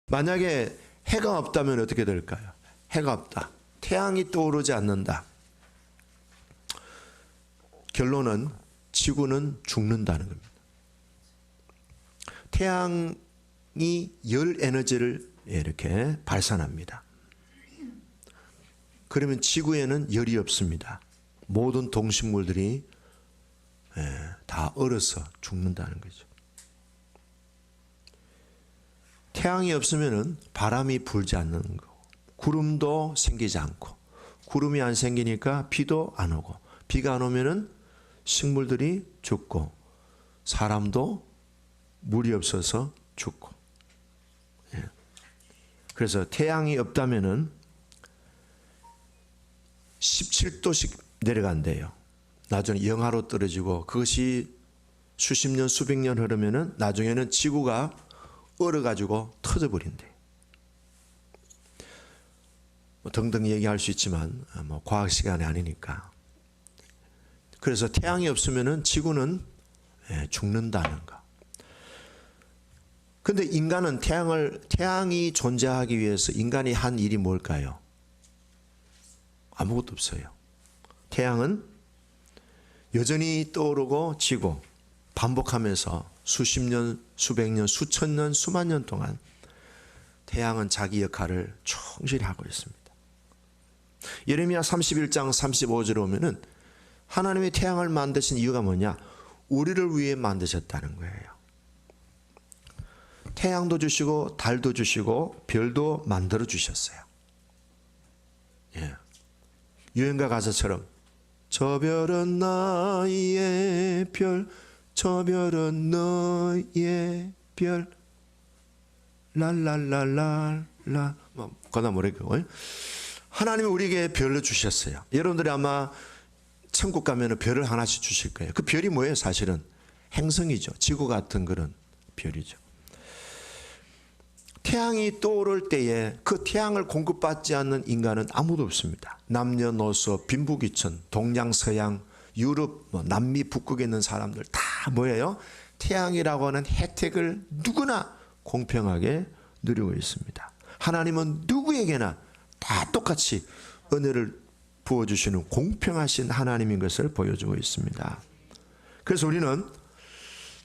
만약에 해가 없다면 어떻게 될까요? 해가 없다. 태양이 떠오르지 않는다. 결론은 지구는 죽는다는 겁니다. 태양이 열 에너지를 이렇게 발산합니다. 그러면 지구에는 열이 없습니다. 모든 동식물들이 다 얼어서 죽는다는 거죠. 태양이 없으면 바람이 불지 않는 거, 구름도 생기지 않고, 구름이 안 생기니까 비도 안 오고, 비가 안 오면은 식물들이 죽고, 사람도 물이 없어서 죽고. 그래서 태양이 없다면은 17도씩 내려간대요. 나중에 영하로 떨어지고, 그것이 수십 년, 수백 년 흐르면은 나중에는 지구가 얼어가지고 터져버린대. 등등 얘기할 수 있지만 과학 시간이 아니니까. 그래서 태양이 없으면은 지구는 죽는다는 거. 근데 인간은 태양이 존재하기 위해서 인간이 한 일이 뭘까요? 아무것도 없어요. 태양은 여전히 떠오르고 지고 반복하면서 수십 년, 수백 년, 수천 년, 수만 년 동안 태양은 자기 역할을 충실히 하고 있습니다. 예레미야 31장 35절에 오면은 하나님이 태양을 만드신 이유가 뭐냐? 우리를 위해 만드셨다는 거예요. 태양도 주시고 달도 주시고 별도 만들어 주셨어요. 유행가 가사처럼 저 별은 나의 별, 저 별은 너의 별, 랄랄랄랄라. 그다음 모르겠고 하나님이 우리에게 별을 주셨어요. 여러분들이 아마 천국 가면 별을 하나씩 주실 거예요. 그 별이 뭐예요? 사실은 행성이죠. 지구 같은 그런 별이죠. 태양이 떠오를 때에 그 태양을 공급받지 않는 인간은 아무도 없습니다. 남녀노소, 빈부귀천, 동양, 서양, 유럽, 남미, 북극에 있는 사람들 다 뭐예요? 태양이라고 하는 혜택을 누구나 공평하게 누리고 있습니다. 하나님은 누구에게나 다 똑같이 은혜를 부어주시는 공평하신 하나님인 것을 보여주고 있습니다. 그래서 우리는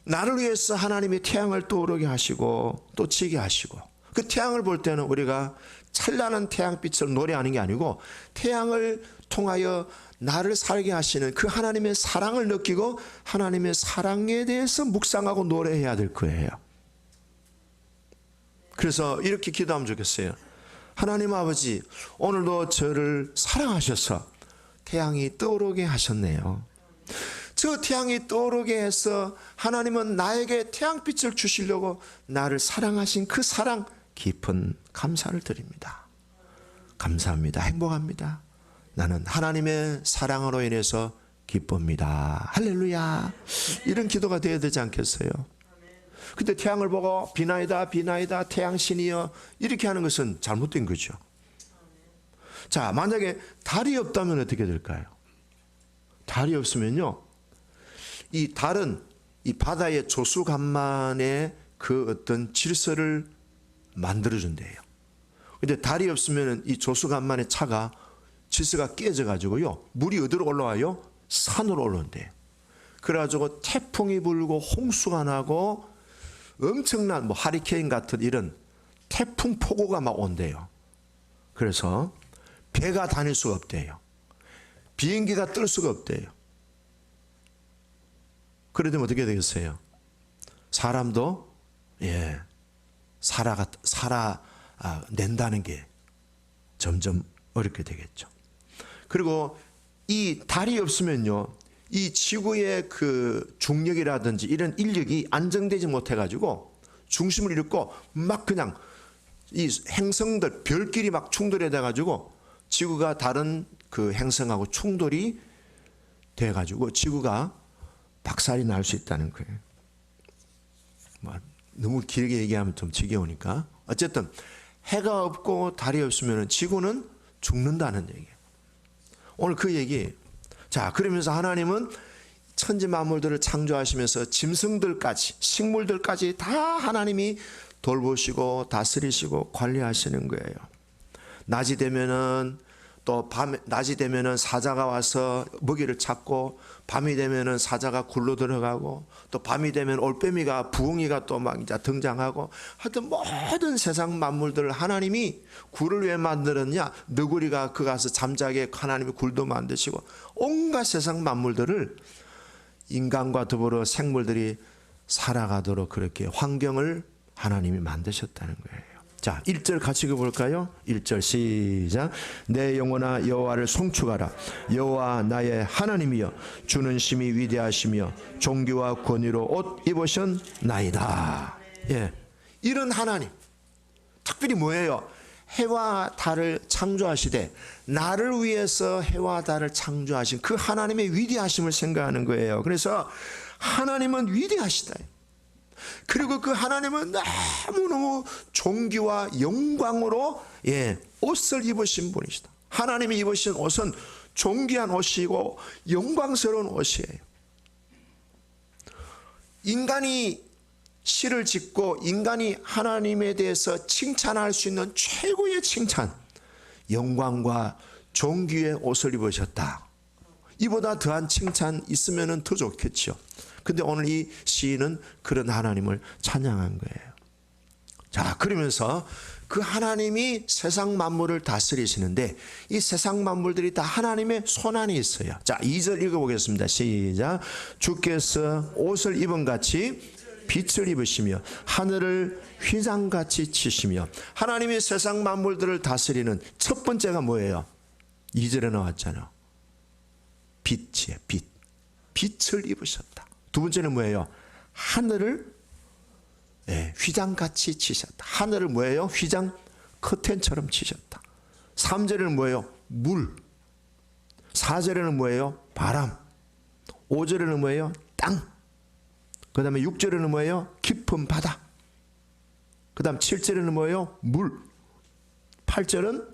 나를 위해서 하나님이 태양을 떠오르게 하시고 또 지게 하시고, 그 태양을 볼 때는 우리가 찬란한 태양빛을 노래하는 게 아니고 태양을 통하여 나를 살게 하시는 그 하나님의 사랑을 느끼고 하나님의 사랑에 대해서 묵상하고 노래해야 될 거예요. 그래서 이렇게 기도하면 좋겠어요. 하나님 아버지, 오늘도 저를 사랑하셔서 태양이 떠오르게 하셨네요. 저 태양이 떠오르게 해서 하나님은 나에게 태양빛을 주시려고 나를 사랑하신 그 사랑, 깊은 감사를 드립니다. 감사합니다. 행복합니다. 나는 하나님의 사랑으로 인해서 기쁩니다. 할렐루야. 이런 기도가 되어야 되지 않겠어요? 근데 태양을 보고 비나이다 비나이다 태양신이여 이렇게 하는 것은 잘못된 거죠. 자, 만약에 달이 없다면 어떻게 될까요? 달이 없으면요, 이 달은 이 바다의 조수간만의 그 어떤 질서를 만들어준대요. 근데 달이 없으면 이 조수간만의 차가 질서가 깨져가지고요, 물이 어디로 올라와요? 산으로 올라온대요. 그래가지고 태풍이 불고 홍수가 나고 엄청난 하리케인 같은 이런 태풍 폭우가 막 온대요. 그래서 배가 다닐 수가 없대요. 비행기가 뜰 수가 없대요. 그래 되면 어떻게 되겠어요? 사람도 살아낸다는 게 점점 어렵게 되겠죠. 그리고 이 달이 없으면요, 이 지구의 그 중력이라든지 이런 인력이 안정되지 못해가지고 중심을 잃고 막 그냥 이 행성들, 별끼리 막 충돌해 돼가지고 지구가 다른 그 행성하고 충돌이 돼가지고 지구가 박살이 날 수 있다는 거예요. 너무 길게 얘기하면 좀 지겨우니까. 어쨌든 해가 없고 달이 없으면 지구는 죽는다는 얘기예요. 오늘 그 얘기. 자, 그러면서 하나님은 천지 만물들을 창조하시면서 짐승들까지, 식물들까지 다 하나님이 돌보시고 다스리시고 관리하시는 거예요. 낮이 되면은 또 낮이 되면은 사자가 와서 먹이를 찾고, 밤이 되면은 사자가 굴로 들어가고, 또 밤이 되면 올빼미가 부엉이가 또 막 이제 등장하고, 하여튼 모든 세상 만물들을 하나님이 굴을 왜 만들었냐? 너구리가 그 가서 잠자게 하나님이 굴도 만드시고, 온갖 세상 만물들을 인간과 더불어 생물들이 살아가도록 그렇게 환경을 하나님이 만드셨다는 거예요. 자, 1절 같이 읽어볼까요? 1절 시작. 내 영혼아 여호와를 송축하라. 여호와 나의 하나님이여 주는 심히 위대하시며 존귀와 권위로 옷 입으셨나이다. 예, 이런 하나님, 특별히 뭐예요? 해와 달을 창조하시되 나를 위해서 해와 달을 창조하신 그 하나님의 위대하심을 생각하는 거예요. 그래서 하나님은 위대하시다. 그리고 그 하나님은 너무너무 존귀와 영광으로 옷을 입으신 분이시다. 하나님이 입으신 옷은 존귀한 옷이고 영광스러운 옷이에요. 인간이 시를 짓고 인간이 하나님에 대해서 칭찬할 수 있는 최고의 칭찬, 영광과 존귀의 옷을 입으셨다. 이보다 더한 칭찬 있으면 더 좋겠죠. 근데 오늘 이 시인은 그런 하나님을 찬양한 거예요. 자, 그러면서 그 하나님이 세상 만물을 다스리시는데 이 세상 만물들이 다 하나님의 손안에 있어요. 자, 2절 읽어보겠습니다. 시작. 주께서 옷을 입은 같이 빛을 입으시며 하늘을 휘장같이 치시며. 하나님이 세상 만물들을 다스리는 첫 번째가 뭐예요? 2절에 나왔잖아요. 빛이에요. 빛. 빛을 입으셨다. 두 번째는 뭐예요? 하늘을 휘장같이 치셨다. 하늘을 뭐예요? 휘장 커튼처럼 치셨다. 3절에는 뭐예요? 물. 4절에는 뭐예요? 바람. 5절에는 뭐예요? 땅. 그 다음에 6절에는 뭐예요? 깊은 바다. 그 다음 7절에는 뭐예요? 물. 8절은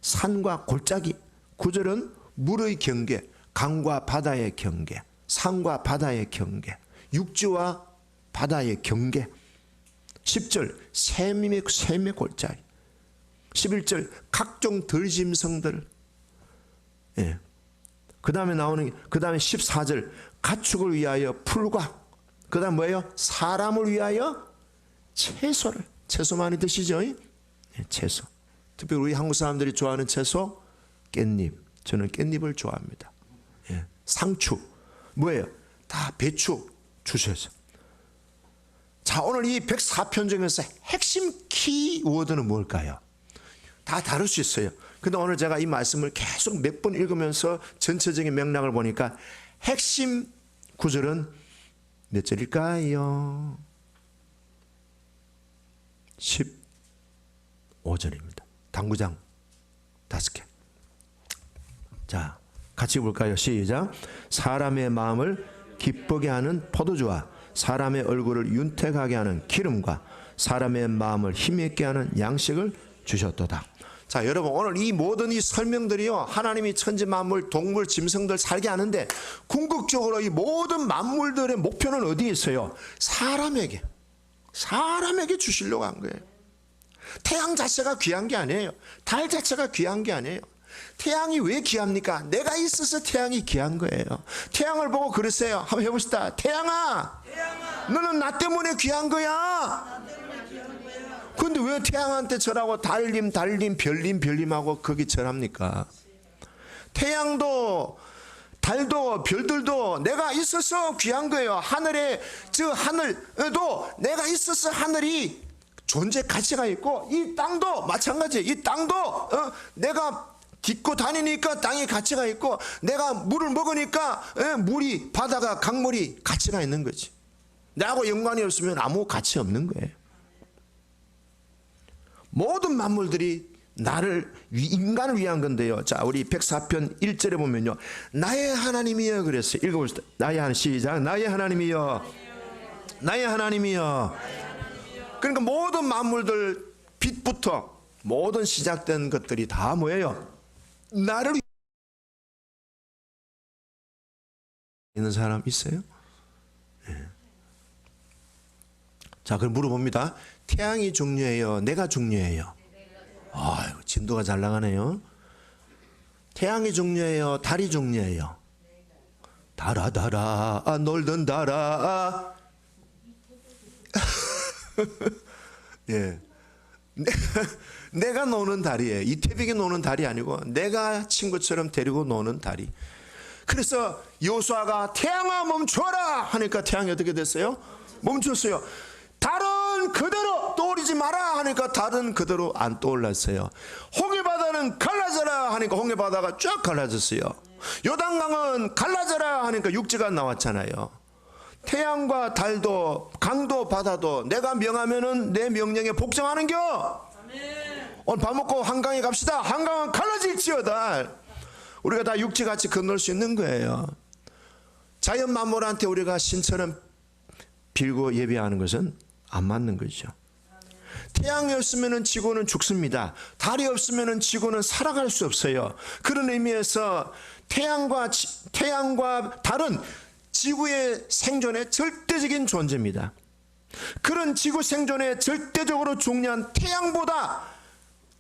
산과 골짜기. 9절은 물의 경계, 강과 바다의 경계, 산과 바다의 경계, 육지와 바다의 경계. 10절 샘의 골짜기. 11절 각종 들짐승들. 그 다음에 나오는, 그 다음에 14절 가축을 위하여 풀과, 그 다음 뭐예요? 사람을 위하여 채소를. 채소 많이 드시죠? 채소. 특별히 우리 한국 사람들이 좋아하는 채소, 깻잎. 저는 깻잎을 좋아합니다. 상추. 뭐예요? 다 배추 주셔서. 자, 오늘 이 104편 중에서 핵심 키워드는 뭘까요? 다 다룰 수 있어요. 근데 오늘 제가 이 말씀을 계속 몇 번 읽으면서 전체적인 맥락을 보니까 핵심 구절은 몇 절일까요? 15절입니다. 당구장 5개. 자, 같이 볼까요? 시작. 사람의 마음을 기쁘게 하는 포도주와 사람의 얼굴을 윤택하게 하는 기름과 사람의 마음을 힘있게 하는 양식을 주셨도다. 자, 여러분, 오늘 이 모든 이 설명들이요, 하나님이 천지 만물, 동물, 짐승들 살게 하는데 궁극적으로 이 모든 만물들의 목표는 어디에 있어요? 사람에게 주시려고 한 거예요. 태양 자체가 귀한 게 아니에요. 달 자체가 귀한 게 아니에요. 태양이 왜 귀합니까? 내가 있어서 태양이 귀한 거예요. 태양을 보고 그러세요. 한번 해봅시다. 태양아, 너는 나 때문에 귀한 거야. 근데 왜 태양한테 절하고 달님 별님하고 거기 절합니까? 태양도 달도 별들도 내가 있어서 귀한 거예요. 하늘에 저 하늘도 내가 있어서 하늘이 존재 가치가 있고, 이 땅도 마찬가지예요. 이 땅도 내가 딛고 다니니까 땅에 가치가 있고, 내가 물을 먹으니까 물이, 바다가, 강물이 가치가 있는 거지. 나하고 연관이 없으면 아무 가치 없는 거예요. 모든 만물들이 나를, 인간을 위한 건데요. 자, 우리 104편 1절에 보면요, 나의 하나님이여 그랬어요. 읽어봅시다. 나의 하나님. 시작. 나의 하나님이여. 나의 하나님이여. 그러니까 모든 만물들, 빛부터 모든 시작된 것들이 다 뭐예요? 나를 있는 사람 있어요? 자, 그럼 물어봅니다. 태양이 중요해요? 내가 중요해요? 아유, 진도가 잘 나가네요. 태양이 중요해요? 달이 중요해요? 달아 달아 놀던 달아. 예, 내가 노는 달이에요. 이태백이 노는 달이 아니고 내가 친구처럼 데리고 노는 달이. 그래서 여호수아가 태양아 멈춰라 하니까 태양이 어떻게 됐어요? 멈췄어요. 달은 그대로 떠오르지 마라 하니까 달은 그대로 안 떠올랐어요. 홍해바다는 갈라져라 하니까 홍해바다가 쫙 갈라졌어요. 요단강은 갈라져라 하니까 육지가 나왔잖아요. 태양과 달도 강도 바다도 내가 명하면은 내 명령에 복종하는겨. 오늘 밥 먹고 한강에 갑시다. 한강은 갈라질지어다. 우리가 다 육지같이 건널 수 있는 거예요. 자연 만물한테 우리가 신처럼 빌고 예배하는 것은 안 맞는 거죠. 태양이 없으면 지구는 죽습니다. 달이 없으면 지구는 살아갈 수 없어요. 그런 의미에서 태양과 달은 지구의 생존에 절대적인 존재입니다. 그런 지구 생존에 절대적으로 중요한 태양보다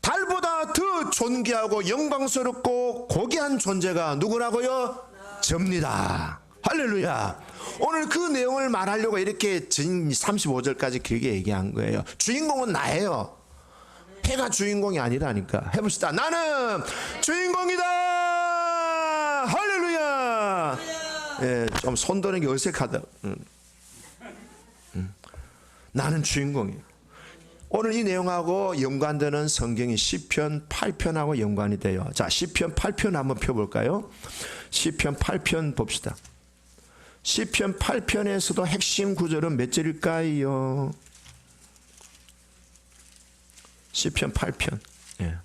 달보다 더 존귀하고 영광스럽고 고귀한 존재가 누구라고요? 접니다. 할렐루야. 오늘 그 내용을 말하려고 이렇게 35절까지 길게 얘기한 거예요. 주인공은 나예요. 해가 주인공이 아니라니까. 해봅시다. 나는 주인공이다. 할렐루야. 예, 좀 손도는 게 어색하다. 나는 주인공이에요. 오늘 이 내용하고 연관되는 성경이 시편 8편하고 연관이 돼요. 자, 시편 8편 한번 펴볼까요? 시편 8편 봅시다. 시편 8편에서도 핵심 구절은 몇 절일까요? 시편 8편. 예.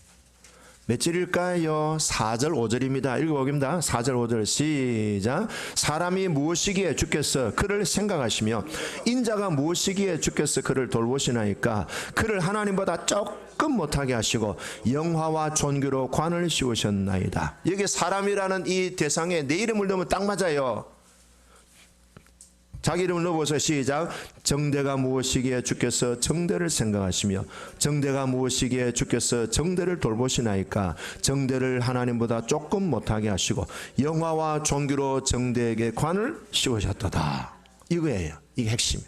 몇 절일까요? 4절 5절입니다. 읽어보겠습니다. 4절 5절 시작. 사람이 무엇이기에 주께서 그를 생각하시며 인자가 무엇이기에 주께서 그를 돌보시나이까. 그를 하나님보다 조금 못하게 하시고 영화와 존귀로 관을 씌우셨나이다. 여기 사람이라는 이 대상에 내 이름을 넣으면 딱 맞아요. 자기 이름을 넣어보세요. 시작. 정대가 무엇이기에 주께서 정대를 생각하시며 정대가 무엇이기에 주께서 정대를 돌보시나이까. 정대를 하나님보다 조금 못하게 하시고 영화와 존귀로 정대에게 관을 씌우셨도다. 이거예요. 이게 핵심.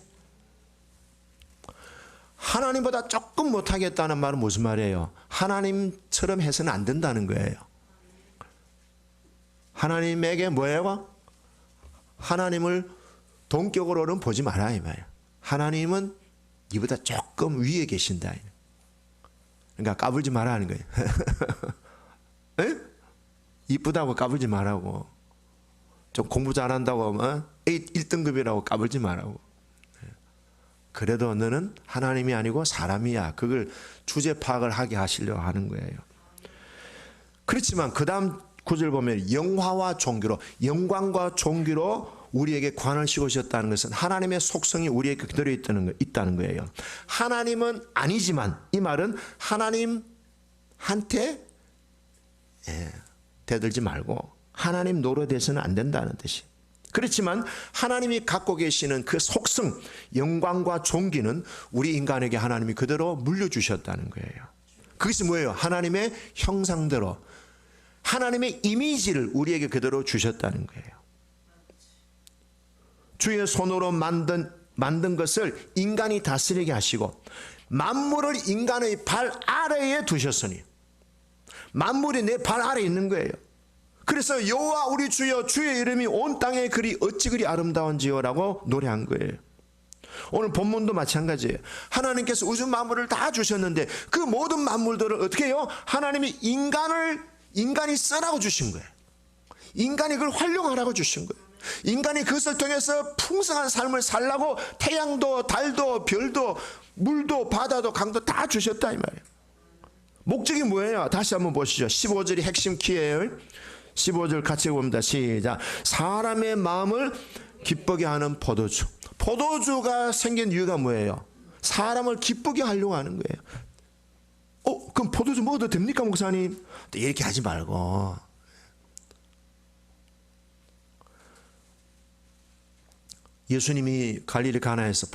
하나님보다 조금 못하게 했다는 말은 무슨 말이에요? 하나님처럼 해서는 안 된다는 거예요. 하나님에게 뭐예요? 하나님을 동격으로는 보지 마라 이 말이야. 하나님은 이보다 조금 위에 계신다. 그러니까 까불지 마라 하는 거예요. 에? 이쁘다고 까불지 말라고. 좀 공부 잘한다고 1등급이라고 까불지 말라고. 그래도 너는 하나님이 아니고 사람이야. 그걸 주제 파악을 하게 하시려고 하는 거예요. 그렇지만 그 다음 구절 보면 영화와 존귀로, 영광과 존귀로 우리에게 관을 씌우셨다는 것은 하나님의 속성이 우리에게 그대로 있다는 거예요. 하나님은 아니지만, 이 말은 하나님한테 대들지 말고 하나님 노릇해서는 안 된다는 뜻이. 그렇지만 하나님이 갖고 계시는 그 속성, 영광과 존귀는 우리 인간에게 하나님이 그대로 물려주셨다는 거예요. 그것이 뭐예요? 하나님의 형상대로, 하나님의 이미지를 우리에게 그대로 주셨다는 거예요. 주의 손으로 만든 것을 인간이 다스리게 하시고 만물을 인간의 발 아래에 두셨으니, 만물이 내 발 아래에 있는 거예요. 그래서 여호와 우리 주여 주의 이름이 온 땅에 그리 어찌 그리 아름다운지요 라고 노래한 거예요. 오늘 본문도 마찬가지예요. 하나님께서 우주 만물을 다 주셨는데 그 모든 만물들을 어떻게 해요? 하나님이 인간이 쓰라고 주신 거예요. 인간이 그걸 활용하라고 주신 거예요. 인간이 그것을 통해서 풍성한 삶을 살라고 태양도 달도 별도 물도 바다도 강도 다 주셨다 이 말이에요. 목적이 뭐예요? 다시 한번 보시죠. 15절이 핵심 키예요. 15절 같이 봅니다. 시작. 사람의 마음을 기쁘게 하는 포도주. 포도주가 생긴 이유가 뭐예요? 사람을 기쁘게 하려고 하는 거예요. 그럼 포도주 먹어도 됩니까 목사님? 이렇게 하지 말고, 예수님이 갈릴리 가나에서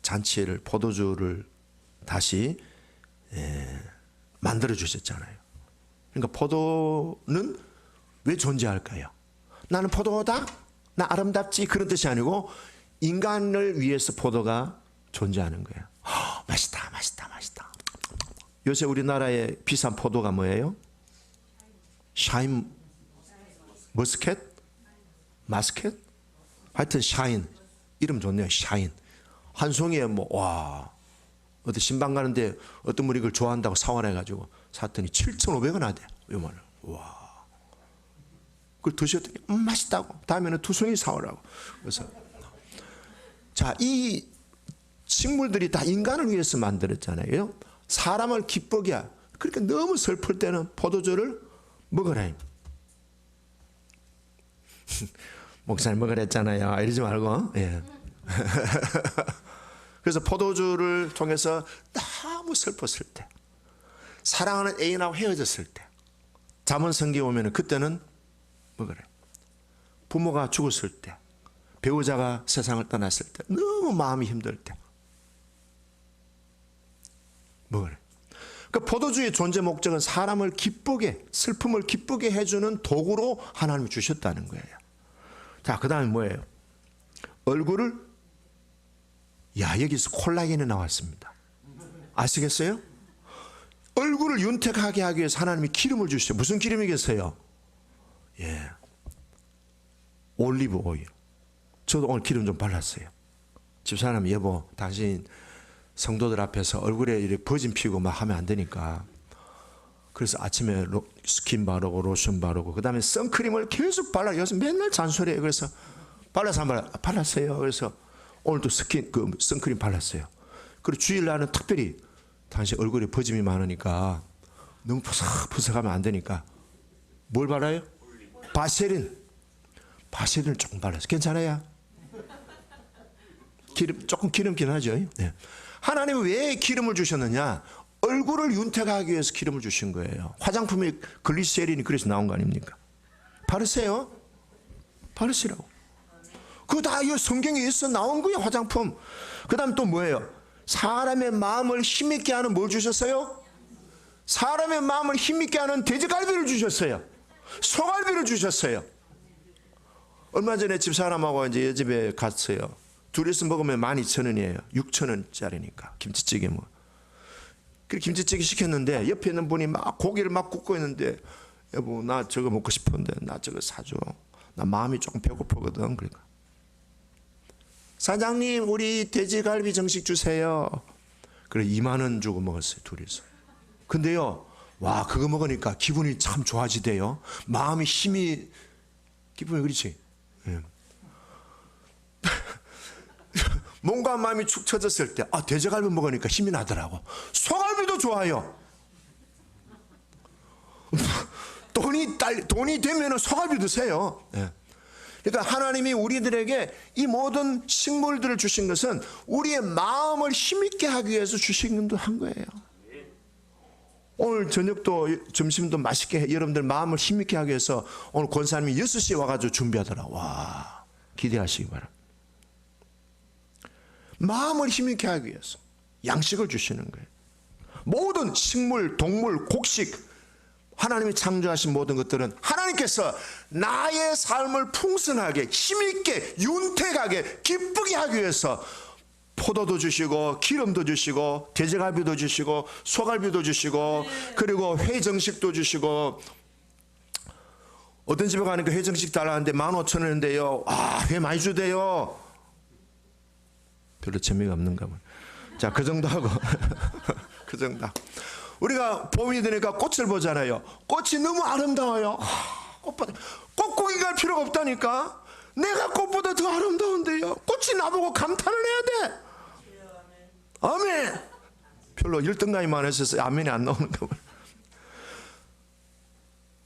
잔치를 포도주를 다시 만들어 주셨잖아요. 그러니까 포도는 왜 존재할까요? 나는 포도다, 나 아름답지, 그런 뜻이 아니고 인간을 위해서 포도가 존재하는 거예요. 맛있다, 맛있다, 맛있다. 요새 우리나라의 비싼 포도가 뭐예요? 샤인 머스켓? 마스켓? 하여튼 샤인. 이름 좋네요. 샤인. 한 송이에 어디 신방 가는데 어떤 분이 이걸 좋아한다고 사와라 해가지고 샀더니 7,500원 하대. 요만을. 와. 그걸 드셨더니 맛있다고. 다음에는 2송이 사오라고. 그래서 자, 이 식물들이 다 인간을 위해서 만들었잖아요. 사람을 기쁘게 하고. 그러니까 너무 슬플 때는 포도주를 먹으라. 목사님 먹으랬잖아요. 이러지 말고. 예. 그래서 포도주를 통해서 너무 슬펐을 때, 사랑하는 애인하고 헤어졌을 때, 잠언성경에 오면 그때는 먹으래. 부모가 죽었을 때, 배우자가 세상을 떠났을 때, 너무 마음이 힘들 때 먹으래. 그 포도주의 존재 목적은 사람을 기쁘게, 슬픔을 기쁘게 해주는 도구로 하나님이 주셨다는 거예요. 자, 그 다음에 뭐예요? 얼굴을, 여기서 콜라겐이 나왔습니다. 아시겠어요? 얼굴을 윤택하게 하기 위해서 하나님이 기름을 주시죠. 무슨 기름이겠어요? 올리브 오일. 저도 오늘 기름 좀 발랐어요. 집사람, 여보, 당신 성도들 앞에서 얼굴에 이렇게 버진 피우고 막 하면 안 되니까. 그래서 아침에 스킨 바르고 로션 바르고 그다음에 선크림을 계속 발라요. 요즘 맨날 잔소리해요. 그래서 발라서 안 발랐어요. 그래서 오늘도 선크림 발랐어요. 그리고 주일날은 특별히 당신 얼굴에 버짐이 많으니까 너무 푸석푸석하면 안 되니까 뭘 발라요? 바세린을 조금 발랐어요. 괜찮아요? 조금 기름긴 하죠. 네. 하나님은 왜 기름을 주셨느냐? 얼굴을 윤택하기 위해서 기름을 주신 거예요. 화장품이 글리세린이 그래서 나온 거 아닙니까? 바르세요. 바르시라고. 그거 다 이 성경에 있어 나온 거예요. 화장품. 그 다음 또 뭐예요? 사람의 마음을 힘있게 하는 뭘 주셨어요? 사람의 마음을 힘있게 하는 돼지갈비를 주셨어요. 소갈비를 주셨어요. 얼마 전에 집사람하고 이제 여집에 갔어요. 둘이서 먹으면 12,000원이에요. 6,000원짜리니까. 김치찌개 뭐. 그 김치찌개 시켰는데 옆에 있는 분이 막 고기를 막 굽고 있는데, 여보, 나 저거 먹고 싶은데 나 저거 사줘. 나 마음이 조금 배고프거든. 그러니까 사장님, 우리 돼지갈비 정식 주세요. 그래 2만 원 주고 먹었어요. 둘이서. 근데요, 와, 그거 먹으니까 기분이 참 좋아지대요. 마음이 힘이, 기분이 그렇지. 예. 몸과 마음이 축 처졌을 때, 돼지갈비 먹으니까 힘이 나더라고. 소갈비도 좋아요. 돈이 되면 소갈비 드세요. 예. 그러니까 하나님이 우리들에게 이 모든 식물들을 주신 것은 우리의 마음을 힘있게 하기 위해서 주신 한 거예요. 오늘 저녁도 점심도 맛있게 여러분들 마음을 힘있게 하기 위해서 오늘 권사님이 6시에 와가지고 준비하더라. 와, 기대하시기 바랍니다. 마음을 힘있게 하기 위해서 양식을 주시는 거예요. 모든 식물, 동물, 곡식, 하나님이 창조하신 모든 것들은 하나님께서 나의 삶을 풍성하게, 힘있게, 윤택하게, 기쁘게 하기 위해서 포도도 주시고 기름도 주시고 돼지갈비도 주시고 소갈비도 주시고 그리고 회정식도 주시고. 어떤 집에 가니까 회정식 달라는데 15,000원인데요. 회 많이 주대요. 별로 재미가 없는가 봐. 자, 그 정도 하고 그 정도. 우리가 봄이 되니까 꽃을 보잖아요. 꽃이 너무 아름다워요. 꽃구경 갈 필요가 없다니까. 내가 꽃보다 더 아름다운데요. 꽃이 나보고 감탄을 해야 돼. 아멘. 별로 열등감이 많으셔서 아멘이 안 나오는가 봐요.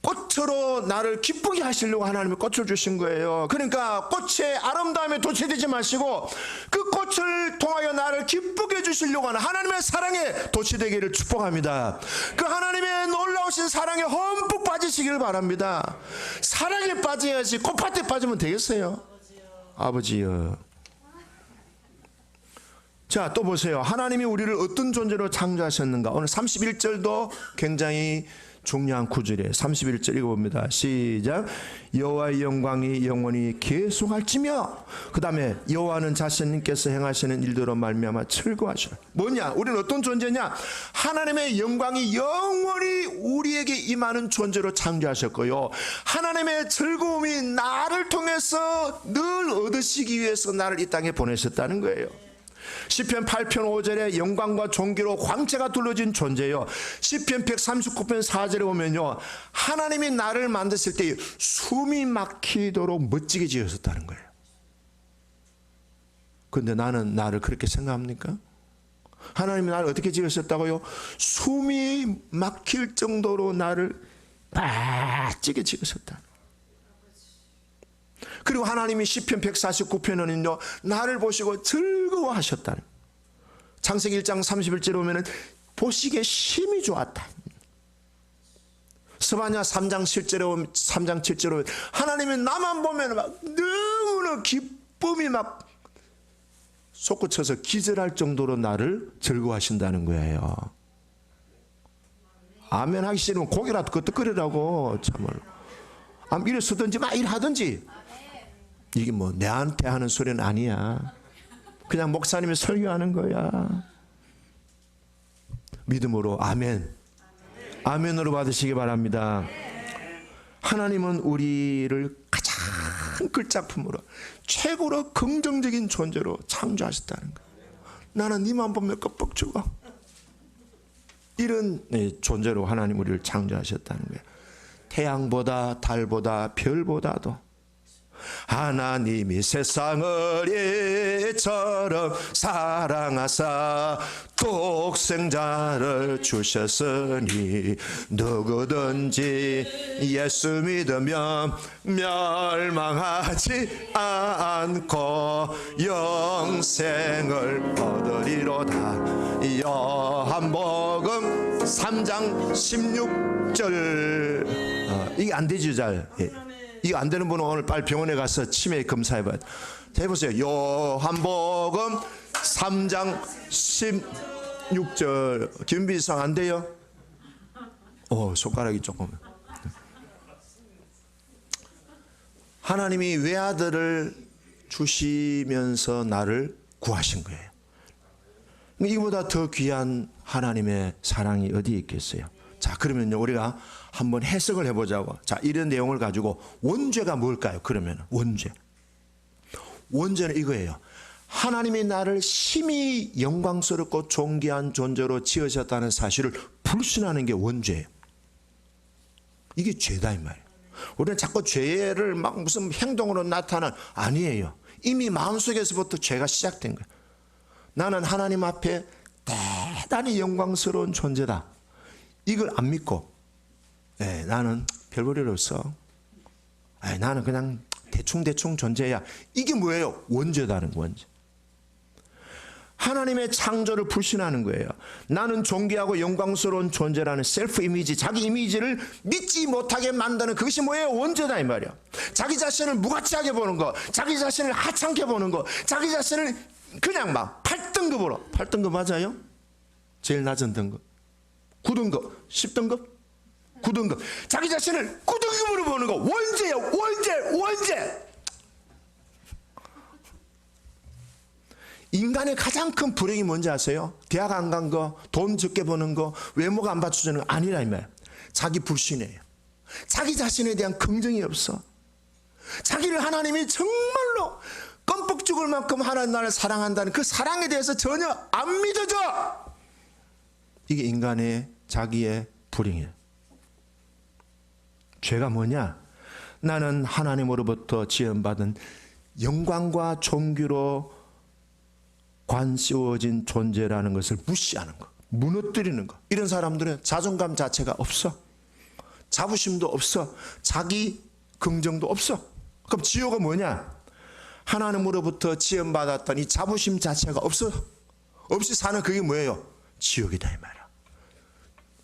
꽃으로 나를 기쁘게 하시려고 하나님이 꽃을 주신 거예요. 그러니까 꽃의 아름다움에 도취되지 마시고 그 꽃을 통하여 나를 기쁘게 해주시려고 하는 하나님의 사랑에 도취되기를 축복합니다. 그 하나님의 놀라우신 사랑에 흠뻑 빠지시기를 바랍니다. 사랑에 빠져야지 꽃밭에 빠지면 되겠어요? 아버지여. 자, 또 보세요. 하나님이 우리를 어떤 존재로 창조하셨는가. 오늘 31절도 굉장히 중요한 구절이에요. 31절 읽어봅니다. 시작. 여호와의 영광이 영원히 계속할지며, 그 다음에 여호와는 자신님께서 행하시는 일들로 말미암아 즐거워하시라. 뭐냐? 우리는 어떤 존재냐? 하나님의 영광이 영원히 우리에게 임하는 존재로 창조하셨고요, 하나님의 즐거움이 나를 통해서 늘 얻으시기 위해서 나를 이 땅에 보내셨다는 거예요. 시편 8편 5절에 영광과 존귀로 광채가 둘러진 존재요, 시편 139편 4절에 보면요, 하나님이 나를 만드실 때 숨이 막히도록 멋지게 지으셨다는 거예요. 그런데 나는 나를 그렇게 생각합니까? 하나님이 나를 어떻게 지으셨다고요? 숨이 막힐 정도로 나를 멋지게 지으셨다. 그리고 하나님이 시편 149편에는요 나를 보시고 즐거워하셨다는, 창세기 1장 31절에 보면 보시기에 심히 좋았다. 스바냐 3장 7절에 보면 하나님이 나만 보면 막 너무나 기쁨이 막 솟구쳐서 기절할 정도로 나를 즐거워하신다는 거예요. 아멘 하기 싫으면 고기라도 그것도 끓이라고. 참말로 일을 쓰든지 막 일하든지. 이게 뭐 내한테 하는 소리는 아니야. 그냥 목사님이 설교하는 거야. 믿음으로 아멘. 아멘으로 받으시기 바랍니다. 하나님은 우리를 가장 끝작품으로 최고로 긍정적인 존재로 창조하셨다는 거야. 나는 니만 보면 껍벅 죽어. 이런 존재로 하나님 우리를 창조하셨다는 거야. 태양보다 달보다 별보다도 하나님이 세상을 이처럼 사랑하사 독생자를 주셨으니 누구든지 예수 믿으면 멸망하지 않고 영생을 얻으리로다. 요한복음 3장 16절. 이게 안 되죠 잘. 이거 안 되는 분은 오늘 빨리 병원에 가서 치매 검사해봐요. 해보세요. 요한복음 3장 16절. 김비상 안 돼요? 손가락이 조금. 하나님이 외아들을 주시면서 나를 구하신 거예요. 이보다 더 귀한 하나님의 사랑이 어디에 있겠어요? 자, 그러면요 우리가 한번 해석을 해보자고. 자, 이런 내용을 가지고 원죄가 뭘까요? 그러면 원죄는 이거예요. 하나님이 나를 심히 영광스럽고 존귀한 존재로 지으셨다는 사실을 불신하는 게 원죄예요. 이게 죄다 이 말이에요. 우리는 자꾸 죄를 막 무슨 행동으로 나타나는, 아니에요. 이미 마음속에서부터 죄가 시작된 거예요. 나는 하나님 앞에 대단히 영광스러운 존재다, 이걸 안 믿고 나는 별 볼 일 없어, 나는 그냥 대충 존재야, 이게 뭐예요? 원죄다는 원죄. 하나님의 창조를 불신하는 거예요. 나는 존귀하고 영광스러운 존재라는 셀프 이미지, 자기 이미지를 믿지 못하게 만드는 그것이 뭐예요? 원죄다 이 말이야. 자기 자신을 무가치하게 보는 거, 자기 자신을 하찮게 보는 거, 자기 자신을 그냥 막 8등급으로, 8등급 맞아요? 제일 낮은 등급 9등급, 10등급, 9등급. 자기 자신을 9등급으로 보는 거 원죄예요. 원죄. 인간의 가장 큰 불행이 뭔지 아세요? 대학 안 간 거, 돈 적게 버는 거, 외모가 안 받쳐주는 거 아니라 이 말. 자기 불신이에요. 자기 자신에 대한 긍정이 없어. 자기를 하나님이 정말로 껌뻑 죽을 만큼 하나님 나를 사랑한다는 그 사랑에 대해서 전혀 안 믿어져. 이게 인간의 자기의 불행이에요. 죄가 뭐냐? 나는 하나님으로부터 지원받은 영광과 존귀로 관씌워진 존재라는 것을 무시하는 거, 무너뜨리는 거. 이런 사람들은 자존감 자체가 없어. 자부심도 없어. 자기 긍정도 없어. 그럼 지옥은 뭐냐? 하나님으로부터 지원받았던 이 자부심 자체가 없어. 없이 사는 그게 뭐예요? 지옥이다 이 말이야.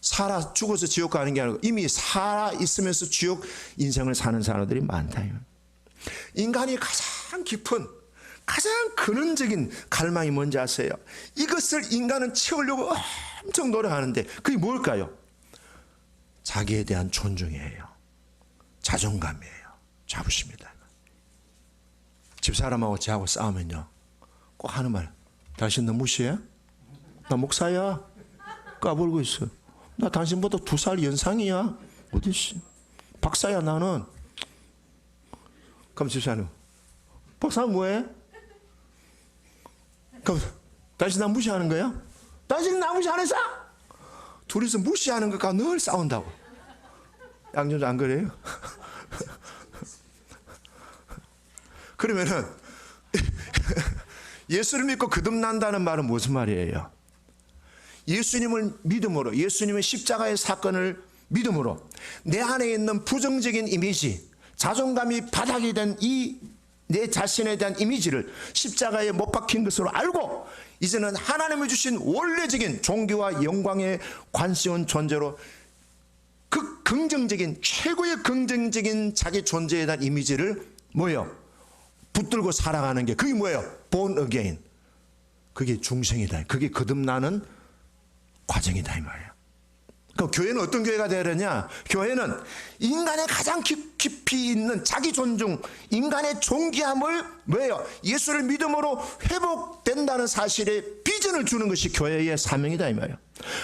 살아 죽어서 지옥 가는 게 아니고 이미 살아 있으면서 지옥 인생을 사는 사람들이 많다. 인간이 가장 깊은, 가장 근원적인 갈망이 뭔지 아세요? 이것을 인간은 채우려고 엄청 노력하는데 그게 뭘까요? 자기에 대한 존중이에요. 자존감이에요. 자부심이다. 집사람하고 저하고 싸우면요, 꼭 하는 말, 당신 너 무시해? 나 목사야. 까불고 있어. 나 당신보다 2살 연상이야. 어디씨? 박사야 나는. 그럼 집사님, 박사 뭐해? 그럼 당신 나 무시하는 거야? 당신 나 무시 안 했어? 둘이서 무시하는 것과 늘 싸운다고. 양존 안 그래요? 그러면은 예수를 믿고 거듭난다는 말은 무슨 말이에요? 예수님을 믿음으로, 예수님의 십자가의 사건을 믿음으로 내 안에 있는 부정적인 이미지, 자존감이 바닥이 된 이 내 자신에 대한 이미지를 십자가에 못 박힌 것으로 알고 이제는 하나님이 주신 원래적인 종교와 영광에 관심은 존재로 그 긍정적인, 최고의 긍정적인 자기 존재에 대한 이미지를 뭐예요? 붙들고 살아가는 게 그게 뭐예요? born again. 그게 중생이다. 그게 거듭나는 과정이다 이 말이에요. 그럼 교회는 어떤 교회가 되느냐? 교회는 인간의 가장 깊이 있는 자기 존중, 인간의 존귀함을 뭐예요? 예수를 믿음으로 회복된다는 사실에 비전을 주는 것이 교회의 사명이다 이 말이에요.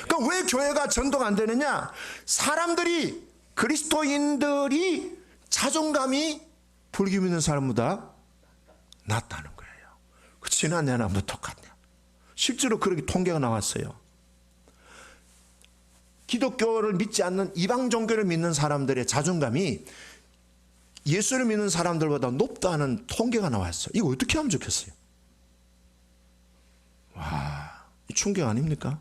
그럼 왜 교회가 전도가 안 되느냐? 사람들이, 그리스도인들이 자존감이 불교 믿는 사람보다 낮다는 거예요. 그 지난해나도 똑같네요. 실제로 그렇게 통계가 나왔어요. 기독교를 믿지 않는 이방 종교를 믿는 사람들의 자존감이 예수를 믿는 사람들보다 높다는 통계가 나왔어요. 이거 어떻게 하면 좋겠어요? 와, 충격 아닙니까?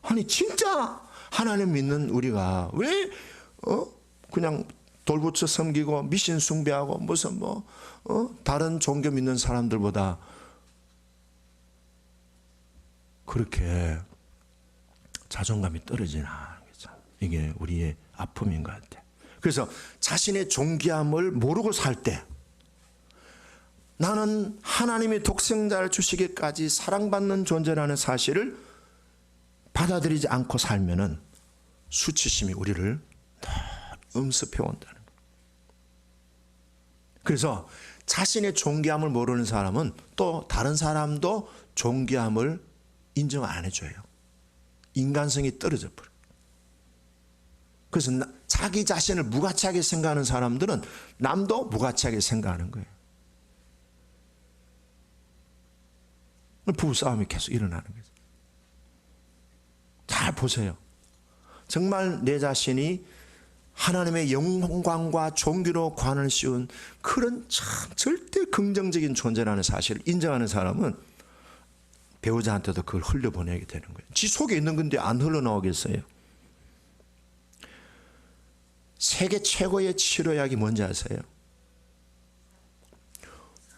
아니 진짜 하나님 믿는 우리가 왜 그냥 돌붙여 섬기고 미신 숭배하고 무슨 다른 종교 믿는 사람들보다 그렇게 자존감이 떨어지나. 이게 우리의 아픔인 것 같아요. 그래서 자신의 존귀함을 모르고 살 때, 나는 하나님의 독생자를 주시기까지 사랑받는 존재라는 사실을 받아들이지 않고 살면은 수치심이 우리를 엄습해 온다는 거예요. 그래서 자신의 존귀함을 모르는 사람은 또 다른 사람도 존귀함을 인정 안 해줘요. 인간성이 떨어져 버려요. 그래서 자기 자신을 무가치하게 생각하는 사람들은 남도 무가치하게 생각하는 거예요. 부부싸움이 계속 일어나는 거죠. 잘 보세요. 정말 내 자신이 하나님의 영광과 존귀로 관을 씌운 그런 참 절대 긍정적인 존재라는 사실을 인정하는 사람은 배우자한테도 그걸 흘려보내게 되는 거예요. 지 속에 있는 건데 안 흘러나오겠어요? 세계 최고의 치료약이 뭔지 아세요?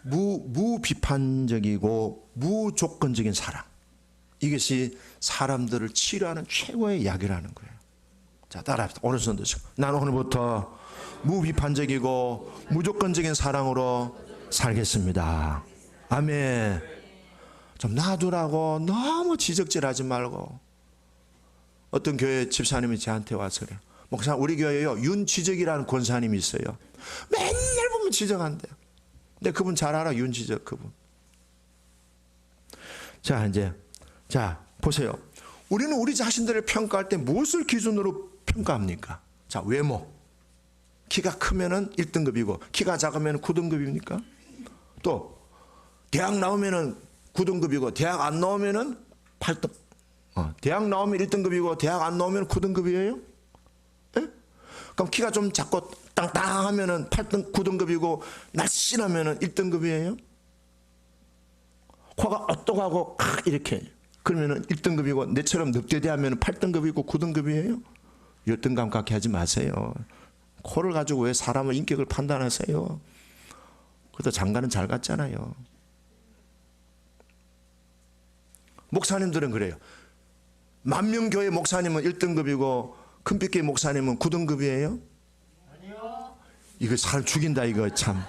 무비판적이고 무조건적인 사랑. 이것이 사람들을 치료하는 최고의 약이라는 거예요. 자, 따라합시다. 오른손 드시고. 나는 오늘부터 무비판적이고 무조건적인 사랑으로 살겠습니다. 아멘. 좀 놔두라고 너무 지적질하지 말고. 어떤 교회 집사님이 저한테 와서 그래요. 목사, 우리 교회에요 윤지적이라는 권사님이 있어요. 맨날 보면 지적한대요. 근데 그분 잘 알아. 윤지적 그분. 자, 이제 보세요. 우리는 우리 자신들을 평가할 때 무엇을 기준으로 평가합니까? 자, 외모. 키가 크면은 1등급이고 키가 작으면 9등급입니까? 또 대학 나오면은 9등급이고 대학 안 나오면은 8등. 대학 나오면 1등급이고 대학 안 나오면 9등급이에요? 예? 그럼 키가 좀 작고 땅땅하면은 8등 9등급이고 날씬하면은 1등급이에요? 코가 오똑하고 이렇게 그러면은 1등급이고 내처럼 늑대대하면 8등급이고 9등급이에요? 열등감 갖게 하지 마세요. 코를 가지고 왜 사람의 인격을 판단하세요? 그래도 장가는 잘 갔잖아요. 목사님들은 그래요. 만명교회 목사님은 1등급이고 큰빛교회 목사님은 9등급이에요? 아니요. 이거 사람 죽인다 이거 참.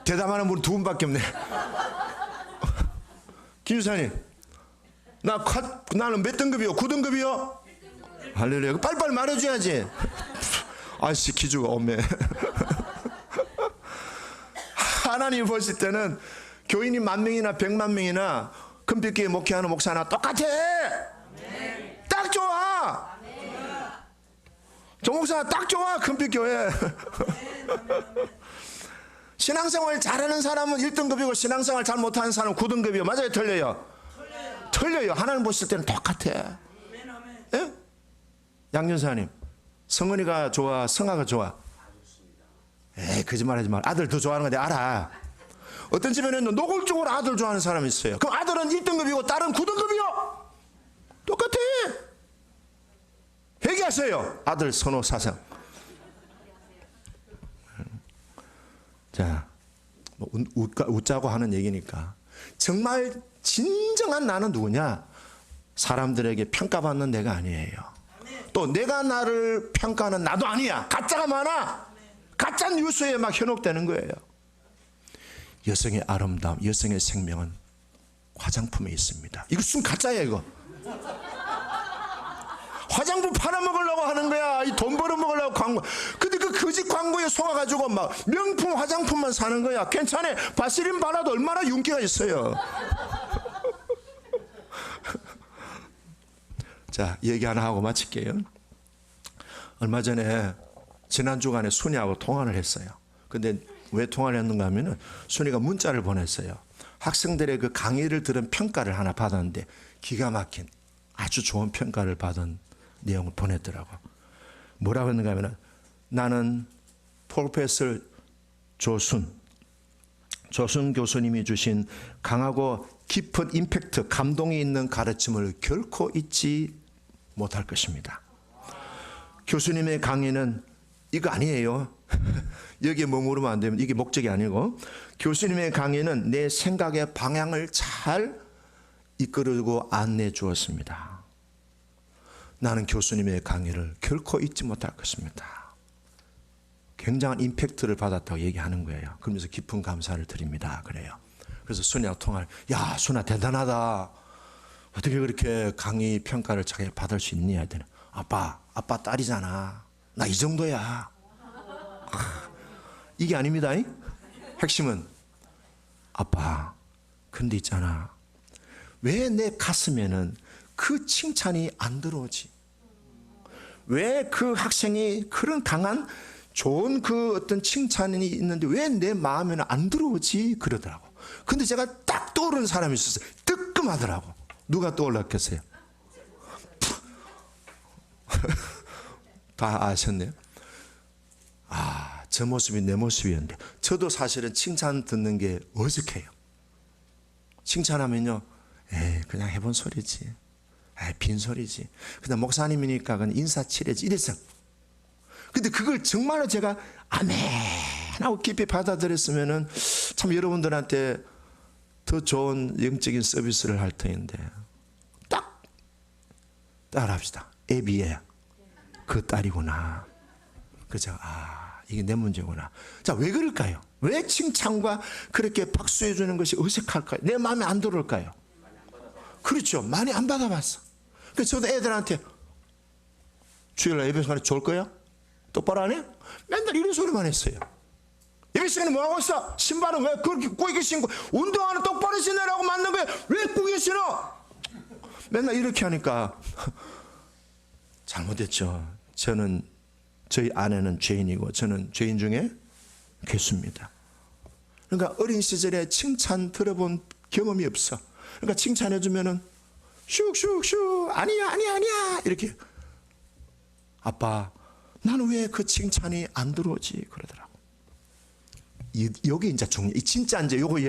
대답하는 분 두 분밖에 없네. 김 유사님, 나는 몇 등급이요? 9등급이요? 할렐루야. 빨리빨리 말해줘야지. 아씨 기주가 없네. 하나님 보실 때는 교인이 10,000명이나 1,000,000명이나 금빛교회 목회하는 목사나 똑같아. 딱 좋아. 저 목사 딱 좋아. 금빛교회. 신앙생활 잘하는 사람은 1등급이고 신앙생활 잘 못하는 사람은 9등급이요. 맞아요? 틀려요? 틀려요. 하나님 보실 때는 똑같아. 예? 양준사님, 성은이가 좋아? 성아가 좋아? 에이 거짓말하지 마. 아들 더 좋아하는 거 내가 알아. 어떤 집에는 노골적으로 아들 좋아하는 사람이 있어요. 그럼 아들은 1등급이고 딸은 9등급이요? 똑같아. 회개하세요. 아들 선호 사상. 자, 뭐 웃자고 하는 얘기니까 정말 진정한 나는 누구냐? 사람들에게 평가받는 내가 아니에요. 또 내가 나를 평가하는 나도 아니야. 가짜가 많아. 가짜 뉴스에 막 현혹되는 거예요. 여성의 아름다움, 여성의 생명은 화장품에 있습니다. 이거 순 가짜야 이거. 화장품 팔아먹으려고 하는 거야. 이 돈 벌어먹으려고 광고. 근데 그 거짓 광고에 속아가지고 막 명품 화장품만 사는 거야. 괜찮아. 바세린 발라도 얼마나 윤기가 있어요. 자, 얘기 하나 하고 마칠게요. 얼마 전에 지난 주간에 순이하고 통화를 했어요. 근데 왜 통화를 했는가 하면은 순이가 문자를 보냈어요. 학생들의 그 강의를 들은 평가를 하나 받았는데 기가 막힌 아주 좋은 평가를 받은 내용을 보냈더라고. 뭐라고 했는가 하면은 나는 프로페서 조순 교수님이 주신 강하고 깊은 임팩트, 감동이 있는 가르침을 결코 잊지 못할 것입니다. 교수님의 강의는 이거 아니에요. 여기에 머무르면 안 되면 이게 목적이 아니고 교수님의 강의는 내 생각의 방향을 잘 이끌고 안내해 주었습니다. 나는 교수님의 강의를 결코 잊지 못할 것입니다. 굉장한 임팩트를 받았다고 얘기하는 거예요. 그러면서 깊은 감사를 드립니다. 그래요. 그래서 순이하고 통화를, 야, 순아 대단하다. 어떻게 그렇게 강의 평가를 잘 받을 수 있니? 하더니 아빠 딸이잖아. 나 이 정도야. 이게 아닙니다. 핵심은 아빠, 근데 있잖아. 왜 내 가슴에는 그 칭찬이 안 들어오지? 왜 그 학생이 그런 강한 좋은 그 어떤 칭찬이 있는데 왜 내 마음에는 안 들어오지? 그러더라고. 근데 제가 딱 떠오르는 사람이 있었어요. 뜨끔하더라고. 누가 떠올랐겠어요? 다 아셨네요. 아, 저 모습이 내 모습이었는데 저도 사실은 칭찬 듣는 게 어색해요. 칭찬하면요, 에이 그냥 해본 소리지, 에이 빈소리지, 그냥 목사님이니까 그냥 인사치레지 이랬어요. 근데 그걸 정말로 제가 아멘 하고 깊이 받아들였으면은 참 여러분들한테 더 좋은 영적인 서비스를 할 터인데 딱 따라합시다. 애비의 그 딸이구나. 그래서 제가 이게 내 문제구나. 자, 왜 그럴까요? 왜 칭찬과 그렇게 박수해 주는 것이 어색할까요? 내 마음에 안 들어올까요? 그렇죠. 많이 안 받아봤어. 그래서 저도 애들한테 주일날 예배 시간에 좋을 거야? 똑바로 안 해? 맨날 이런 소리만 했어요. 예배 시간에 뭐하고 있어? 신발은 왜 그렇게 꾸이게 신고, 운동화는 똑바로 신으라고 만든 거야. 왜 꾸이게 신어? 맨날 이렇게 하니까 잘못했죠. 저희 아내는 죄인이고 저는 죄인 중에 괴수입니다. 그러니까 어린 시절에 칭찬 들어본 경험이 없어. 그러니까 칭찬해 주면은 슉슉슉 아니야 이렇게. 아빠, 나는 왜 그 칭찬이 안 들어오지? 그러더라고. 여기 이제 중요. 진짜 이제 요거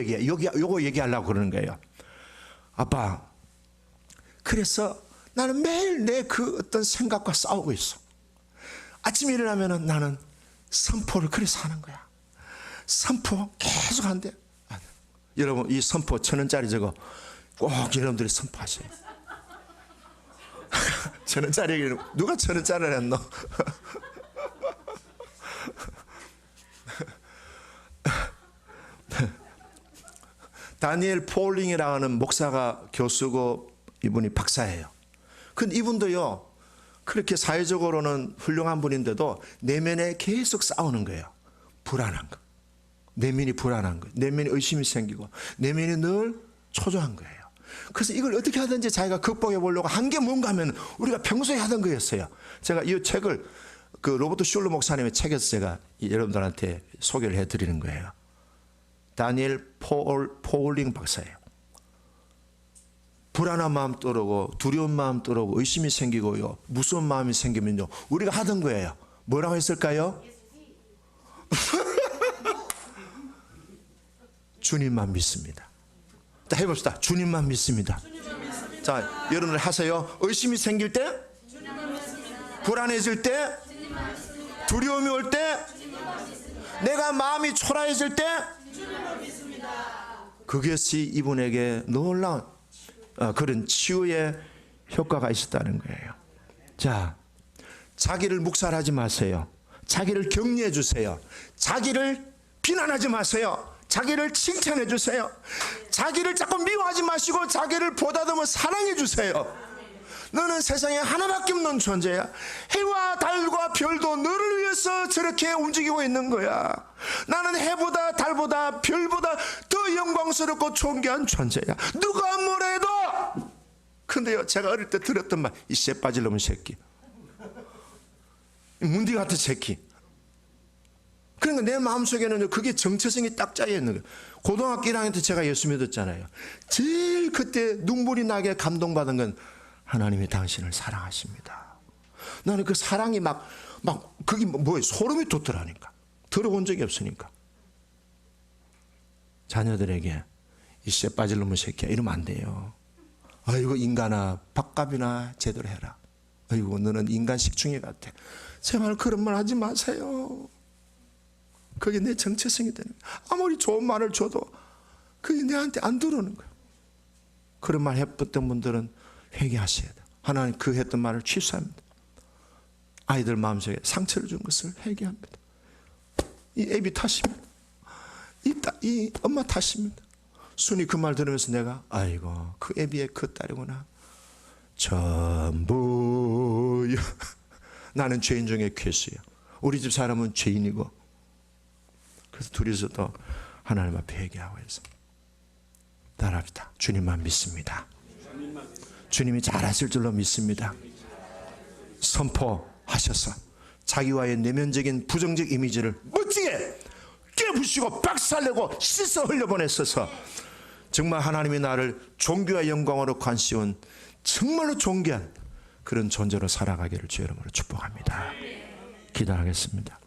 얘기하려고 그러는 거예요. 아빠, 그래서 나는 매일 내 그 어떤 생각과 싸우고 있어. 아침에 일어나면은 나는 선포를 그래서 하는 거야. 선포 계속 한대. 여러분, 이 선포 1,000원짜리 저거 꼭 여러분들이 선포하세요. 1,000원짜리 누가 1,000원짜리를 했노? 다니엘 폴링이라는 목사가 교수고 이분이 박사예요. 근데 이분도요, 그렇게 사회적으로는 훌륭한 분인데도 내면에 계속 싸우는 거예요. 불안한 거. 내면이 불안한 거예요. 내면이 의심이 생기고 내면이 늘 초조한 거예요. 그래서 이걸 어떻게 하든지 자기가 극복해 보려고 한 게 뭔가 하면 우리가 평소에 하던 거였어요. 제가 이 책을 그 로버트 슐러 목사님의 책에서 제가 여러분들한테 소개를 해드리는 거예요. 다니엘 폴링 박사예요. 불안한 마음 떠오르고 두려운 마음 떠오르고 의심이 생기고요, 무서운 마음이 생기면요, 우리가 하던 거예요. 뭐라고 했을까요? 주님만 믿습니다. 자, 해봅시다. 주님만 믿습니다. 자, 여러분들 하세요. 의심이 생길 때, 불안해질 때, 두려움이 올 때, 내가 마음이 초라해질 때, 그것이 이분에게 놀라운 그런 치유의 효과가 있었다는 거예요. 자, 자기를 묵살하지 마세요. 자기를 격려해 주세요. 자기를 비난하지 마세요. 자기를 칭찬해 주세요. 자기를 자꾸 미워하지 마시고 자기를 보다듬어 사랑해 주세요. 너는 세상에 하나밖에 없는 존재야. 해와 달과 별도 너를 위해서 저렇게 움직이고 있는 거야. 나는 해보다 달보다 별보다 더 영광스럽고 존귀한 존재야. 누가 뭐래도. 근데요, 제가 어릴 때 들었던 말, 이 쇠 빠질 놈의 새끼, 문디 같은 새끼. 그러니까 내 마음속에는 그게 정체성이 딱 짜여 있는 거예요. 고등학교 1학년 때 제가 예수 믿었잖아요. 제일 그때 눈물이 나게 감동받은 건 하나님이 당신을 사랑하십니다. 나는 그 사랑이 그게 뭐예요? 소름이 돋더라니까. 들어본 적이 없으니까. 자녀들에게 이 쇠 빠질 놈의 새끼야 이러면 안 돼요. 아이고 인간아, 밥값이나 제대로 해라. 아이고 너는 인간 식충이 같아. 제발 그런 말 하지 마세요. 그게 내 정체성이 되는 거예요. 아무리 좋은 말을 줘도 그게 내한테 안 들어오는 거예요. 그런 말 했던 분들은 회개하셔야 돼요. 하나님 그 했던 말을 취소합니다. 아이들 마음속에 상처를 준 것을 회개합니다. 이 애비 탓입니다. 이 엄마 탓입니다. 순이 그 말 들으면서 내가 아이고 그 애비의 그 딸이구나. 전부 나는 죄인 중에 괴수야. 우리 집 사람은 죄인이고. 그래서 둘이서도 하나님 앞에 회개하고 해서 따라합시다. 주님만 믿습니다. 주님이 잘하실 줄로 믿습니다. 선포하셔서 자기와의 내면적인 부정적 이미지를 멋지게 깨부시고 박살내고 씻어 흘려보냈어서 정말 하나님이 나를 존귀와 영광으로 관씌운 정말로 존귀한 그런 존재로 살아가기를 주의 이름으로 축복합니다. 기도하겠습니다.